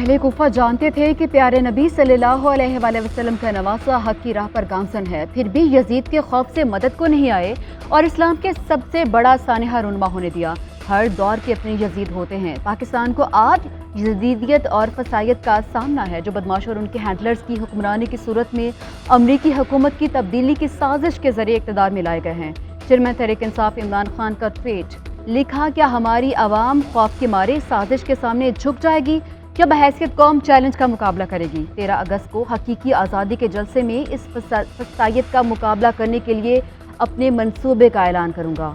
अहले कुफा जानते थे कि प्यारे नबी सल्लल्लाहु अलैहि वसल्लम का नवासा हक की राह पर गामजन है, फिर भी यजीद के खौफ से मदद को नहीं आए और इस्लाम के सबसे बड़ा सानहा रुनमा होने दिया। हर दौर के अपने यजीद होते हैं। पाकिस्तान को आज यजीदियत और फसायत का सामना है, जो बदमाश और उनके हैंडलर्स की हुक्मरानी की सूरत में अमरीकी हुकूमत की तब्दीली की साजिश के जरिए इक़्तिदार में लाए गए हैं। चेयरमैन तहरीक इंसाफ इमरान खान का ट्वीट लिखा, क्या हमारी आवाम खौफ के मारे साजिश के सामने झुक जाएगी? क्या बहैसियत कौम चैलेंज का मुकाबला करेगी? 13 अगस्त को हकीकी आज़ादी के जलसे में इस फसायत का मुकाबला करने के लिए अपने मंसूबे का ऐलान करूंगा।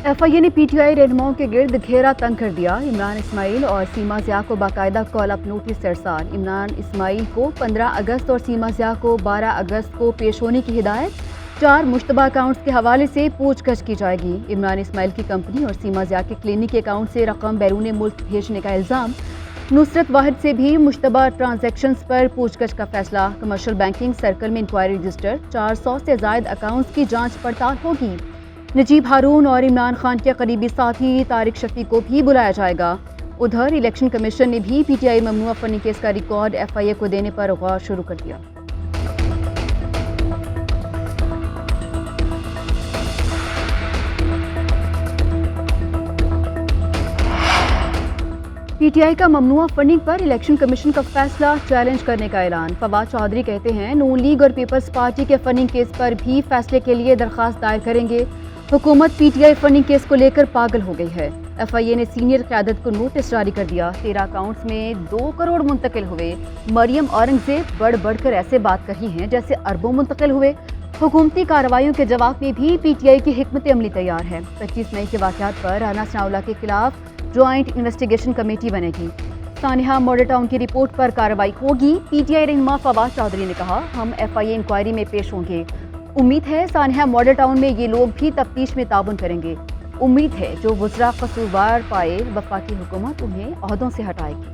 FIA ने PTI रहनुमाओं के गिर्द घेरा तंग कर दिया। इमरान इस्माइल और सीमा ज़िया को बाकायदा कॉल अप नोटिस से इरसाल। इमरान इस्माइल को 15 अगस्त और सीमा ज़िया को 12 अगस्त को पेश होने की हिदायत। 4 मुश्तबा अकाउंट्स के हवाले से पूछगछ की जाएगी। इमरान इस्माइल की कंपनी और सीमा ज़िया के क्लिनिक अकाउंट से रकम बैरून मुल्क भेजने का इल्ज़ाम। नुसरत वाहिद से भी मुश्तबा ट्रांजैक्शंस पर पूछगछ का फैसला। कमर्शियल बैंकिंग सर्कल में इंक्वायरी रजिस्टर। 400 से ज़ायद अकाउंट्स की जांच पड़ताल होगी। नजीब हारून और इमरान खान के करीबी साथी तारिक शफी को भी बुलाया जाएगा। उधर इलेक्शन कमीशन ने भी PTI ममनुआ फंडिंग केस का रिकॉर्ड FIA को देने पर गौर शुरू कर दिया। PTI का ममनुआ फंडिंग पर इलेक्शन कमीशन का फैसला चैलेंज करने का ऐलान। फवाद चौधरी कहते हैं, नून लीग और पीपल्स पार्टी के फंडिंग केस पर भी फैसले के लिए दरख्वास्त दायर करेंगे। हुकूमत PTI फंडिंग केस को लेकर पागल हो गई है। FIA ने सीनियर क़यादत को नोटिस जारी कर दिया। 13 अकाउंट्स में 2 करोड़ मुंतकिल हुए। मरियम औरंगजेब बढ़ बढ़कर ऐसे बात कही हैं जैसे अरबों मुंतकिल हुए। हुकूमती कार्रवाइयों के जवाब में भी PTI की हिकमत अमली तैयार है। 25 मई के वाक़यात पर राना सनाउल्लाह के खिलाफ ज्वाइंट इन्वेस्टिगेशन कमेटी बनेगी। सानिहा मॉडल टाउन की रिपोर्ट पर कार्रवाई होगी। PTI रहनुमा फवाद चौधरी ने कहा, हम FIA इंक्वायरी में पेश होंगे। उम्मीद है सानिहा मॉडल टाउन में ये लोग भी तफ्तीश में ताउन करेंगे। उम्मीद है जो वज़रा कसूरवार पाए वफाकी हुकूमत उन्हें ओहदों से हटाएगी।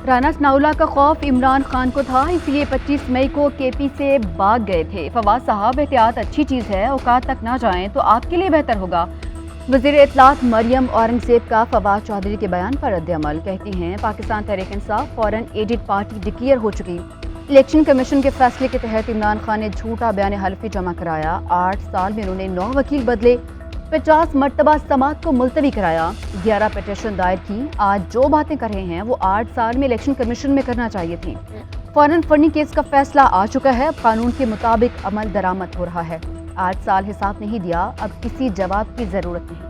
राना सनाउल्लाह का खौफ इमरान खान को था, इसलिए 25 मई को KP से भाग गए थे। फवाद साहब, एहतियात अच्छी चीज़ है, औकात तक ना जाएं तो आपके लिए बेहतर होगा। वज़ीर इत्तलात मरियम औरंगजेब का फवाद चौधरी के बयान पर रद्द-ए-अमल। कहती हैं, Pakistan Tehreek Insaf foreign added party declare हो चुकी। इलेक्शन कमीशन के फैसले के तहत इमरान खान ने झूठा बयान हल्फी जमा कराया। 8 साल में उन्होंने 9 वकील बदले, 50 मरतबा समात को मुलतवी कराया, 11 पिटीशन दायर की। आज जो बातें कर रहे हैं वो 8 साल में इलेक्शन कमीशन में करना चाहिए थी। फॉरेन फंडिंग केस का फैसला आ चुका है। अब कानून के मुताबिक अमल दरामद हो रहा है। 8 साल हिसाब नहीं दिया, अब किसी जवाब की जरूरत नहीं।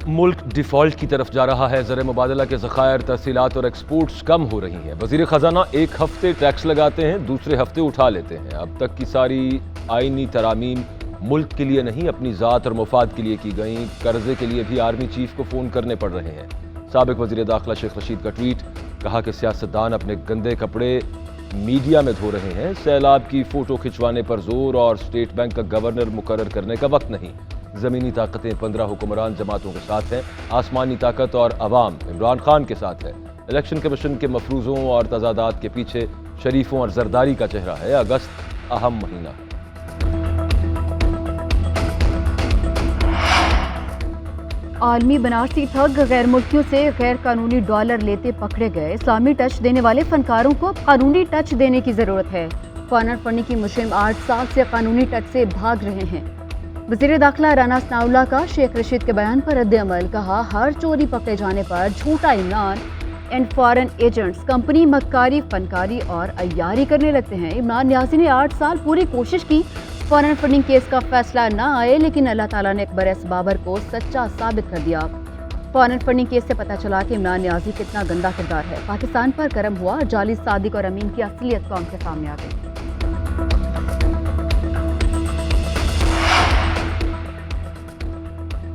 मुल्क डिफॉल्ट की तरफ जा रहा है। ज़र मुबादला के ज़खायर, तहसीलात और एक्सपोर्ट्स कम हो रही हैं। वज़ीर ख़जाना एक हफ्ते टैक्स लगाते हैं, दूसरे हफ्ते उठा लेते हैं। अब तक की सारी आईनी तरामीम मुल्क के लिए नहीं, अपनी ज़ात और मुफाद के लिए की गई। कर्जे के लिए भी आर्मी चीफ को फ़ोन करने पड़ रहे हैं। साबिक़ वज़ीर दाखिला शेख रशीद का ट्वीट, कहा कि सियासतदान अपने गंदे कपड़े मीडिया में धो रहे हैं। सैलाब की फ़ोटो खिंचवाने पर जोर और स्टेट बैंक का गवर्नर मुकर्रर करने का वक्त नहीं। ज़मीनी ताकतें 15 हुक्मरान जमातों के साथ हैं। आसमानी ताकत और अवाम इमरान खान के साथ है। इलेक्शन कमीशन के मफरूज़ों और तजादात के पीछे शरीफों और जरदारी का चेहरा है। अगस्त अहम महीना है। आलमी बनारसी ठग गैर मुल्कियों से गैर कानूनी डॉलर लेते पकड़े गए। इस्लामी टच देने वाले फनकारों को कानूनी टच देने की जरूरत है। फॉरेन फंडिंग की मुहिम 8 साल से कानूनी टच से भाग रहे हैं। वज़ीर दाखिला राना सनाउल्लाह का शेख रशीद के बयान पर रद्द-ए-अमल। कहा, हर चोरी पकड़े जाने पर झूठा Imran and foreign agents company मक्कारी, फनकारी और अय्यारी करने लगते हैं। इमरान न्याजी ने 8 साल पूरी कोशिश की, फॉरेन फंडिंग केस का फैसला ना आए, लेकिन अल्लाह ताला ने अकबर एस बाबर को सच्चा साबित कर दिया। फॉरेन फंडिंग केस से पता चला कि इमरान न्याजी कितना गंदा किरदार है। पाकिस्तान पर करम हुआ, जाली सादिक और अमीन की असलियत कौम के सामने आ गई।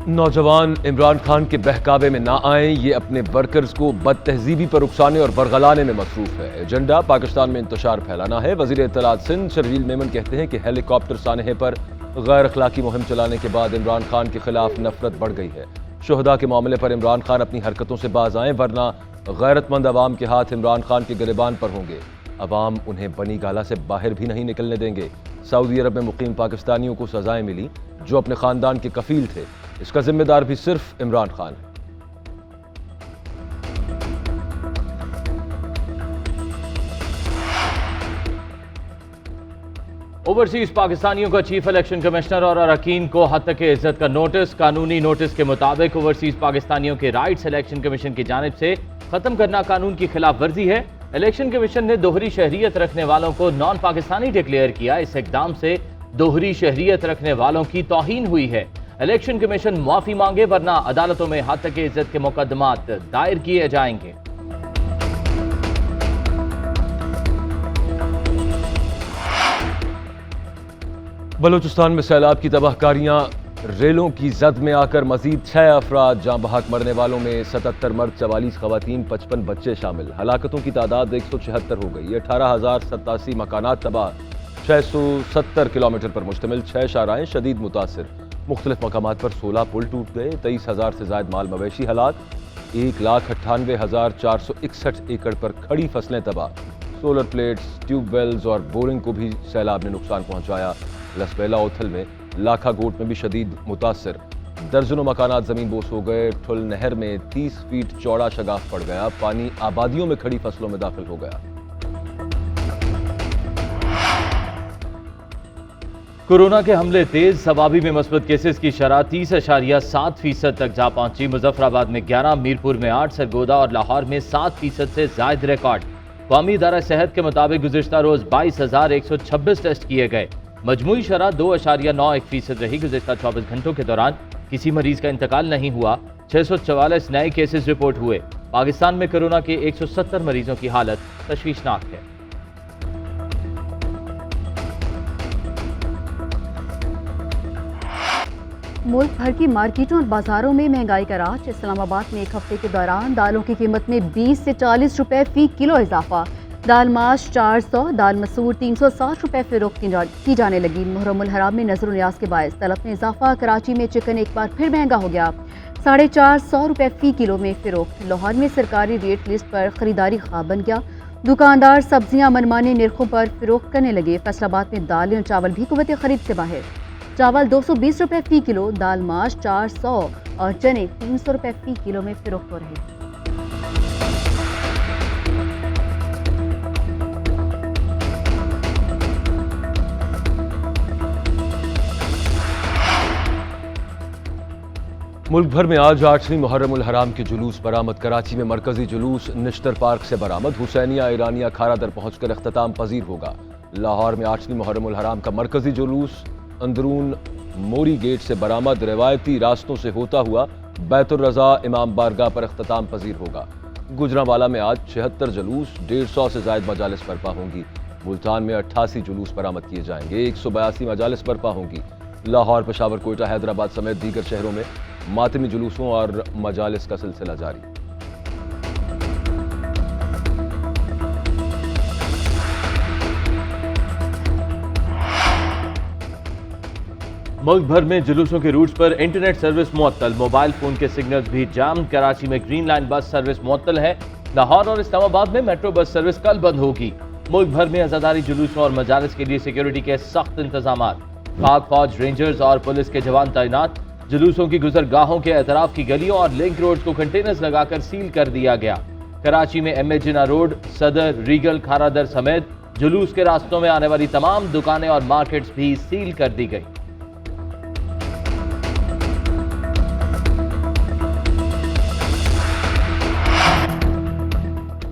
नौजवान इमरान खान के बहकावे में ना आए, ये अपने वर्कर्स को बदतहजीबी पर उकसाने और बरगलाने में मसरूफ है। एजेंडा पाकिस्तान में इंतशार फैलाना है। वज़ीर इत्तलात सिंध शर्जील मेमन कहते हैं कि हेलीकॉप्टर सानहे पर गैर अखलाकी मुहिम चलाने के बाद इमरान खान के खिलाफ नफरत बढ़ गई है। शुहदा के मामले पर इमरान खान अपनी हरकतों से बाज आएं, वरना गैरतमंद अवाम के हाथ इमरान खान के गिरबान पर होंगे। अवाम उन्हें बनी गाला से बाहर भी नहीं निकलने देंगे। सऊदी अरब में मुकीम पाकिस्तानियों को सजाएं मिली जो अपने खानदान के कफील थे। इसका जिम्मेदार भी सिर्फ इमरान खान है। ओवरसीज पाकिस्तानियों का चीफ इलेक्शन कमिश्नर और अरकान को हद के इज्जत का नोटिस। कानूनी नोटिस के मुताबिक ओवरसीज पाकिस्तानियों के राइट्स इलेक्शन कमीशन की जानिब से खत्म करना कानून की खिलाफ वर्जी है। इलेक्शन कमीशन ने दोहरी शहरियत रखने वालों को नॉन पाकिस्तानी डिक्लेयर किया। इस इकदाम से दोहरी शहरियत रखने वालों की तौहीन हुई है। इलेक्शन कमीशन माफी मांगे, वरना अदालतों में हद के इज्जत के मुकदमात दायर किए जाएंगे। बलूचिस्तान में सैलाब की तबाहकारियां, रेलों की जद में आकर मजीद 6 अफराद जाँ बहक, मरने वालों में 77 मर्द, 44 खवातीन, 55 बच्चे शामिल। हलाकतों की तादाद 176 हो गई। 18,087 मकानात तबाह, 670 किलोमीटर पर मुश्तमिल 6 शाराएं शदीद मुतासिर। मुख्तलिफ मकामात पर 16 पुल टूट गए। 23,000 से ज्यादा माल मवेशी हलाक। 1,98,461 एकड़ पर खड़ी फसलें तबाह। सोलर प्लेट्स, ट्यूबवेल्स और बोरिंग को भी सैलाब ने नुकसान पहुंचाया। लसबेला ओथल में लाखा गोट में भी शदीद मुतासिर। दर्जनों मकानात जमीन बोस हो गए। ठुल नहर में 30 फीट चौड़ा शगाफ पड़ गया। पानी आबादियों में खड़ी फसलों में दाखिल हो गया। कोरोना के हमले तेज, सवाबी में मस्बत केसेस की शरह 30.7% तक जा पहुंची। मुजफ्फराबाद में 11, मीरपुर में 8, सरगोदा और लाहौर में 7% से जायद रिकॉर्ड। कौमी इदारा सेहत के मुताबिक गुज़िश्ता रोज 22,126 टेस्ट किए गए। मजमूई शरह 2.91% रही। गुज़िश्ता 24 घंटों के दौरान किसी मरीज का इंतकाल नहीं हुआ। 644 नए केसेस रिपोर्ट हुए। पाकिस्तान में कोरोना के 170 मरीजों की हालत तशवीशनाक है। मुल्क भर की मार्केटों और बाजारों में महंगाई का राज। इस्लामाबाद में एक हफ्ते के दौरान दालों की कीमत में 20 से 40 रुपए फी किलो इजाफा। दाल माश 400, दाल मसूर 360 रुपए फरोख्त की जाने लगी। मुहर्रमुल हराम में नजर न्याज के बायस तलब में इजाफा। कराची में चिकन एक बार फिर महंगा हो गया, 450 रुपए फी किलो में फरोख्त। लाहौर में सरकारी रेट लिस्ट पर खरीदारी ख्वाब बन गया। दुकानदार सब्जियां मनमाने निर्खों पर फरोख्त करने लगे। फैसलाबाद में दालें और चावल भी कुव्वत खरीद से बाहर। चावल 220 रुपए फी किलो, दाल माश 400 और चने 300 रुपए फी किलो में फरोख्त हो रहे। मुल्क भर में आज 8वीं मुहर्रमुल हराम के जुलूस बरामद। कराची में मरकजी जुलूस निश्तर पार्क से बरामद। हुसैनिया ईरानिया खारादर पहुंचकर अख्ताम पजीर होगा। लाहौर में 8वीं मुहर्रमुल हराम का मरकजी जुलूस अंदरून मोरी गेट से बरामद। रिवायती रास्तों से होता हुआ बैतुर रज़ा इमाम बारगाह पर अख्ताम पजीर होगा। गुजरांवाला में आज 76 जुलूस, 150 से ज्यादा मजालिस बर्पा होंगी। मुल्तान में 88 जुलूस बरामद किए जाएंगे। 182 मजालिस बर्पा होंगी। लाहौर, पेशावर, कोयटा, हैदराबाद समेत दीगर शहरों में मातमी जुलूसों और मजालिस का सिलसिला जारी। मुल्क भर में जुलूसों के रूट्स पर इंटरनेट सर्विस मुअत्तल। मोबाइल फोन के सिग्नल्स भी जाम। कराची में ग्रीन लाइन बस सर्विस मुअत्तल है। लाहौर और इस्लामाबाद में मेट्रो बस सर्विस कल बंद होगी। मुल्क भर में अज़ादारी जुलूसों और मजालिस के लिए सिक्योरिटी के सख्त इंतजाम। पाक फौज, रेंजर्स और पुलिस के जवान तैनात। जुलूसों की गुजरगाहों के एतराफ की गलियों और लिंक रोड को कंटेनर्स लगाकर सील कर दिया गया। कराची में एम ए जिना रोड, सदर, रीगल, खारादर समेत जुलूस के रास्तों में आने वाली तमाम दुकानें और मार्केट्स भी सील कर दी गई।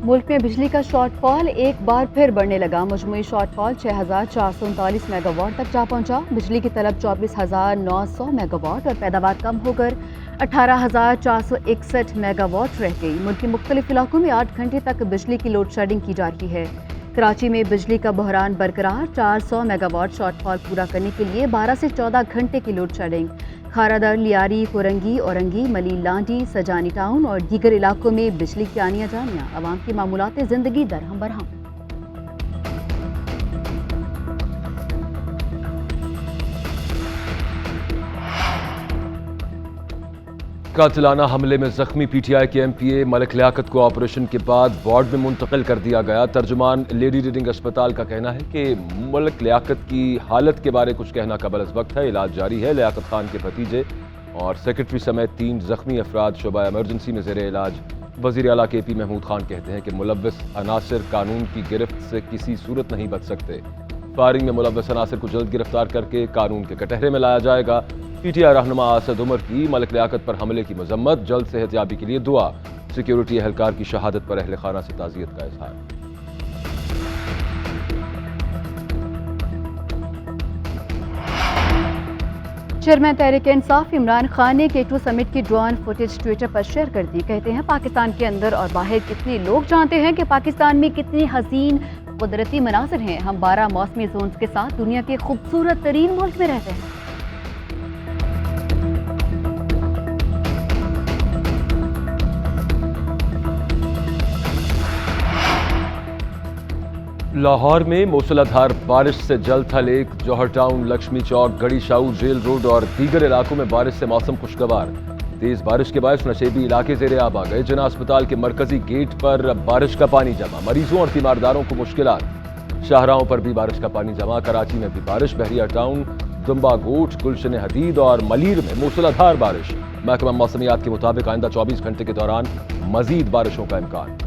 मुल्क में बिजली का शॉर्टफॉल एक बार फिर बढ़ने लगा। मजमूई शॉर्टफॉल 6,439 मेगावाट तक जा पहुंचा। बिजली की तलब 24,900 मेगावाट और पैदावार कम होकर 18,461 मेगावाट रह गई। मुल्क के मुख्तलिफ इलाकों में 8 घंटे तक बिजली की लोड शेडिंग की जा रही है। कराची में बिजली का बहरान बरकरार। 400 मेगावाट शॉर्टफॉल पूरा करने के लिए 12 से 14 घंटे की लोड शेडिंग। खारादर, लियारी, कोरंगी, औरंगी, मली, लांडी, सजानी टाउन और दीगर इलाकों में बिजली की आनिया जानिया। आवाम की मामूलात जिंदगी दरहम बरहम। कातिलाना हमले में जख्मी पीटीआई के एमपीए मलिक लियाकत को ऑपरेशन के बाद वार्ड में मुंतकिल कर दिया गया। तर्जुमान लेडी रीडिंग अस्पताल का कहना है कि मलिक लियाकत की हालत के बारे कुछ कहना कबल अज़ वक्त है। इलाज जारी है। लियाकत खान के भतीजे और सेक्रेटरी समेत 3 जख्मी अफराद शोबा इमरजेंसी में ज़ेरे इलाज। वज़ीर आला KP महमूद खान कहते हैं कि मुलव्वस अनासिर कानून की गिरफ्त से किसी सूरत नहीं बच सकते। फायरिंग में मुलव्वस अनासिर को जल्द गिरफ्तार करके कानून के कटहरे में लाया जाएगा। पीटीआई रहनुमा असद उमर की मलिक लियाकत पर हमले की मजम्मत, जल्द सेहतयाबी के लिए दुआ। सिक्योरिटी एहलकार की शहादत पर अहले खाना से ताज़ियत का इजहार। चेयरमैन तहरीक इंसाफ इमरान खान ने K2 समिट की ड्रोन फुटेज ट्विटर पर शेयर कर दी। कहते हैं पाकिस्तान के अंदर और बाहर कितने लोग जानते हैं कि पाकिस्तान में कितने हसीन कुदरती मनासिर हैं। हम 12 मौसमी जोन्स के साथ दुनिया के खूबसूरत तरीन मुल्क में रहते हैं। लाहौर में मूसलाधार बारिश से जलथा लेक, जौहर टाउन, लक्ष्मी चौक, गड़ी शाऊ, जेल रोड और दीगर इलाकों में बारिश से मौसम खुशगवार। तेज बारिश के बायस नशेबी इलाके ज़ेरे आब आ गए। जना अस्पताल के मरकजी गेट पर बारिश का पानी जमा, मरीजों और तीमारदारों को मुश्किलात। शाहराहों पर भी बारिश का पानी जमा। कराची में भी बारिश। बहरिया टाउन, दुम्बा गोट, गुलशन हदीद और मलीर में मूसलाधार बारिश। महकमा मौसमियात के मुताबिक आइंदा 24 घंटे के दौरान मजीद बारिशों का इम्कान।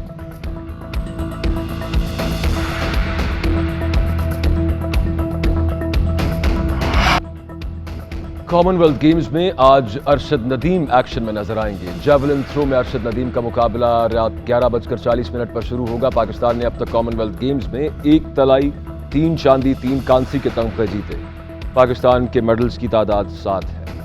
कॉमनवेल्थ गेम्स में आज अरशद नदीम एक्शन में नजर आएंगे। जेवलिन थ्रो में अरशद नदीम का मुकाबला रात 11:40 पर शुरू होगा। पाकिस्तान ने अब तक कॉमनवेल्थ गेम्स में 1 तलाई, 3 चांदी, 3 कांसी के तमगे जीते। पाकिस्तान के मेडल्स की तादाद 7 है।